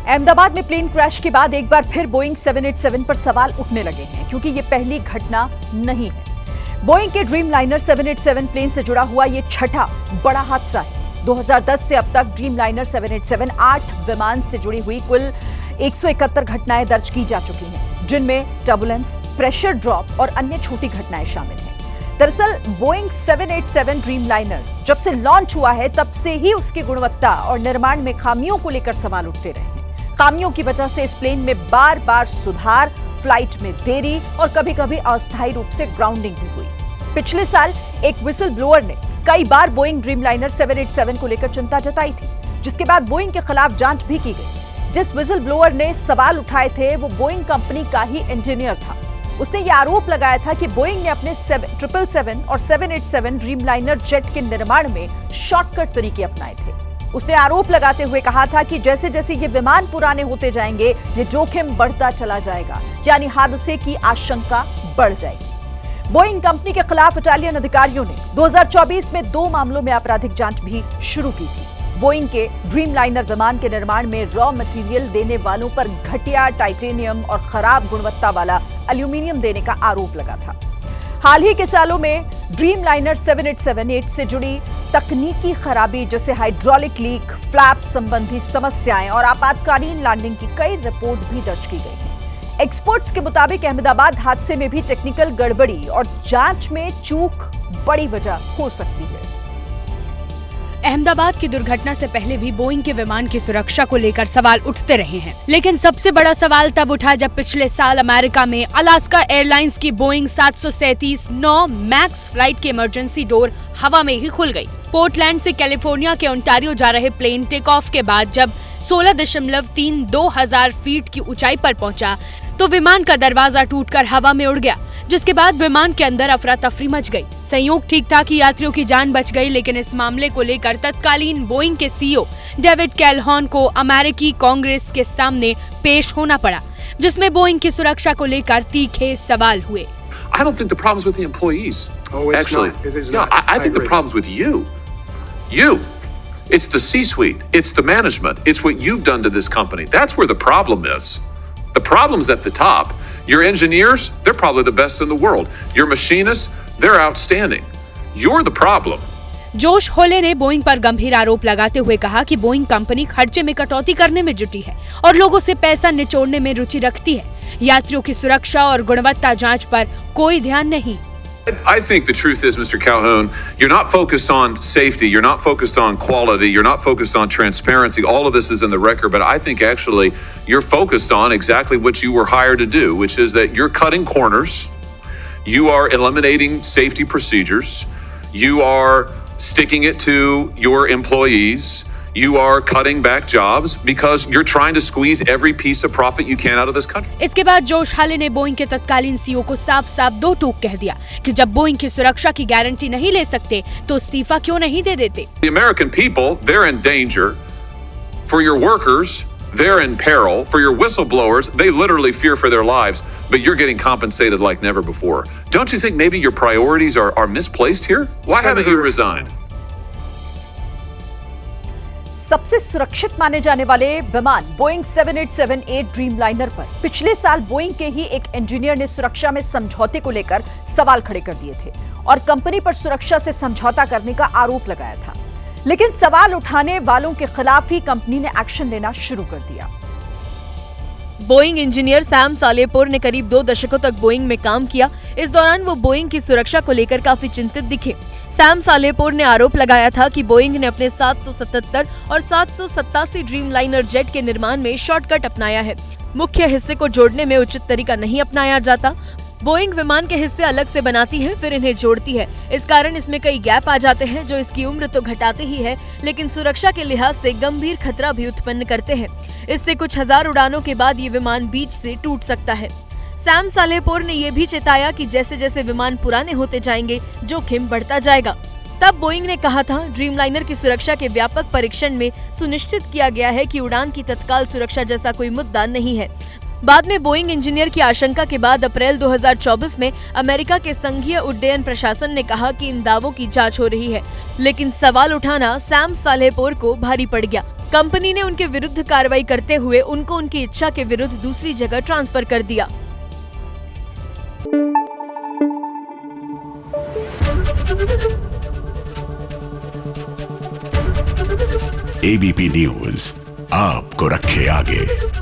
अहमदाबाद में plane crash के बाद एक बार फिर बोइंग 787 पर सवाल उठने लगे हैं, क्योंकि ये पहली घटना नहीं है। बोइंग के ड्रीमलाइनर 787 प्लेन से जुड़ा हुआ ये छठा बड़ा हादसा है। 2010 से अब तक ड्रीमलाइनर 787 8 विमान से जुड़ी हुई कुल 171 घटनाएं दर्ज की जा चुकी हैं, जिनमें टर्बुलेंस, प्रेशर ड्रॉप और अन्य छोटी घटनाएं शामिल हैं। दरअसल बोइंग 787 ड्रीमलाइनर जब से लॉन्च हुआ है, तब से ही उसकी गुणवत्ता और निर्माण में खामियों को लेकर सवाल उठते रहे हैं। खामियों की वजह से इस प्लेन में बार बार सुधार, फ्लाइट में देरी और कभी कभी अस्थायी रूप से ग्राउंडिंग भी हुई। पिछले साल एक व्हिसल ब्लोअर ने कई बार बोइंग ड्रीमलाइनर 787 को लेकर चिंता जताई थी, जिसके बाद बोइंग के खिलाफ जांच भी की गई। जिस व्हिसल ब्लोअर ने सवाल उठाए थे वो बोइंग कंपनी का ही इंजीनियर था। उसने ये आरोप लगाया था कि बोइंग ने अपने 777 और 787 ड्रीमलाइनर जेट के निर्माण में शॉर्टकट तरीके अपनाए थे। उसने आरोप लगाते हुए कहा था कि जैसे जैसे ये विमान पुराने होते जाएंगे, ये जोखिम बढ़ता चला जाएगा, यानी हादसे की आशंका बढ़ जाएगी। बोइंग कंपनी के खिलाफ इटालियन अधिकारियों ने 2024 में 2 मामलों में आपराधिक जांच भी शुरू की थी। बोइंग के ड्रीमलाइनर विमान के निर्माण में रॉ मटेरियल देने वालों पर घटिया टाइटेनियम और खराब गुणवत्ता वाला एल्यूमिनियम देने का आरोप लगा था। हाल ही के सालों में ड्रीमलाइनर 787-8 से जुड़ी तकनीकी खराबी जैसे हाइड्रोलिक लीक, फ्लैप संबंधी समस्याएं और आपातकालीन लैंडिंग की कई रिपोर्ट भी दर्ज की गई हैं। एक्सपर्ट्स के मुताबिक अहमदाबाद हादसे में भी टेक्निकल गड़बड़ी और जांच में चूक बड़ी वजह हो सकती है। अहमदाबाद की दुर्घटना से पहले भी बोइंग के विमान की सुरक्षा को लेकर सवाल उठते रहे हैं, लेकिन सबसे बड़ा सवाल तब उठा जब पिछले साल अमेरिका में अलास्का एयरलाइंस की बोइंग 737-9 मैक्स फ्लाइट की इमरजेंसी डोर हवा में ही खुल गई। पोर्टलैंड से कैलिफोर्निया के ओंटारियो जा रहे प्लेन टेक ऑफ के बाद जब 16.32 फीट की ऊंचाई पर पहुंचा तो विमान का दरवाजा टूटकर हवा में उड़ गया, जिसके बाद विमान के अंदर अफरा तफरी मच गई। संयोग ठीक था कि यात्रियों की जान बच गई, लेकिन इस मामले को लेकर तत्कालीन बोइंग के सीईओ डेविड कैलहॉर्न को अमेरिकी कांग्रेस के सामने पेश होना पड़ा, जिसमें बोइंग की सुरक्षा को लेकर तीखे सवाल हुए। I don't think the problem's with the employees. Oh, it's actually, not. It is no, not. I think the problem's with you. You. It's the C-suite. It's the management. It's what you've done to this company. That's where the problem is. The problem's at the top. Your engineers, they're probably the best in the world. Your machinists, they're outstanding. You're the problem. जोश होले ने Boeing पर गंभीर आरोप लगाते हुए कहा कि बोइंग कंपनी खर्चे में कटौती करने में जुटी है और लोगों से पैसा निचोड़ने में रुचि रखती है। यात्रियों की सुरक्षा और गुणवत्ता जांच पर कोई ध्यान नहीं। I think the truth is, Mr. Calhoun, you're not focused on safety, you're not focused on quality, you're not focused on transparency. All of this is in the record, but I think actually you're focused on exactly what you were hired to do, which is that you're cutting corners, you are eliminating safety procedures, you are sticking it to your employees, you are cutting back jobs because you're trying to squeeze every piece of profit you can out of this country. इसके बाद जोश हाले ने Boeing के तत्कालीन CEO को साफ-साफ 2 टूक कह दिया कि जब बोइंग की सुरक्षा की गारंटी नहीं ले सकते तो इस्तीफा क्यों नहीं दे देते। The American people, they're in danger. For your workers, they're in peril. For your whistleblowers, they literally fear for their lives, but you're getting compensated like never before. Don't you think maybe your priorities are misplaced here? Why haven't you resigned? सबसे सुरक्षित माने जाने वाले विमान Boeing 787-8 Dreamliner पर पिछले साल Boeing के ही एक इंजीनियर ने सुरक्षा में समझौते को लेकर सवाल खड़े कर दिए थे और कंपनी पर सुरक्षा से समझौता करने का आरोप लगाया था। लेकिन सवाल उठाने वालों के खिलाफ ही कंपनी ने एक्शन लेना शुरू कर दिया। बोइंग इंजीनियर सैम सालेहपुर ने करीब 2 दशकों तक बोइंग में काम किया। इस दौरान वो बोइंग की सुरक्षा को लेकर काफी चिंतित दिखे। सैम सालेहपुर ने आरोप लगाया था कि बोइंग ने अपने 777 और 787 ड्रीमलाइनर जेट के निर्माण में शॉर्टकट अपनाया है। मुख्य हिस्से को जोड़ने में उचित तरीका नहीं अपनाया जाता। बोइंग विमान के हिस्से अलग से बनाती है, फिर इन्हें जोड़ती है। इस कारण इसमें कई गैप आ जाते हैं जो इसकी उम्र तो घटाते ही है, लेकिन सुरक्षा के लिहाज से गंभीर खतरा भी उत्पन्न करते हैं। इससे कुछ हजार उड़ानों के बाद ये विमान बीच से टूट सकता है। सैम सालेहपुर ने यह भी चेताया कि जैसे जैसे विमान पुराने होते जाएंगे जोखिम बढ़ता जाएगा। तब बोइंग ने कहा था, ड्रीमलाइनर की सुरक्षा के व्यापक परीक्षण में सुनिश्चित किया गया है कि उड़ान की तत्काल सुरक्षा जैसा कोई मुद्दा नहीं है। बाद में बोइंग इंजीनियर की आशंका के बाद अप्रैल 2024 में अमेरिका के संघीय उड्डयन प्रशासन ने कहा कि इन दावों की जांच हो रही है, लेकिन सवाल उठाना सैम सालेहपुर को भारी पड़ गया। कंपनी ने उनके विरुद्ध कार्रवाई करते हुए उनको उनकी इच्छा के विरुद्ध दूसरी जगह ट्रांसफर कर दिया। एबीपी न्यूज आपको रखे आगे।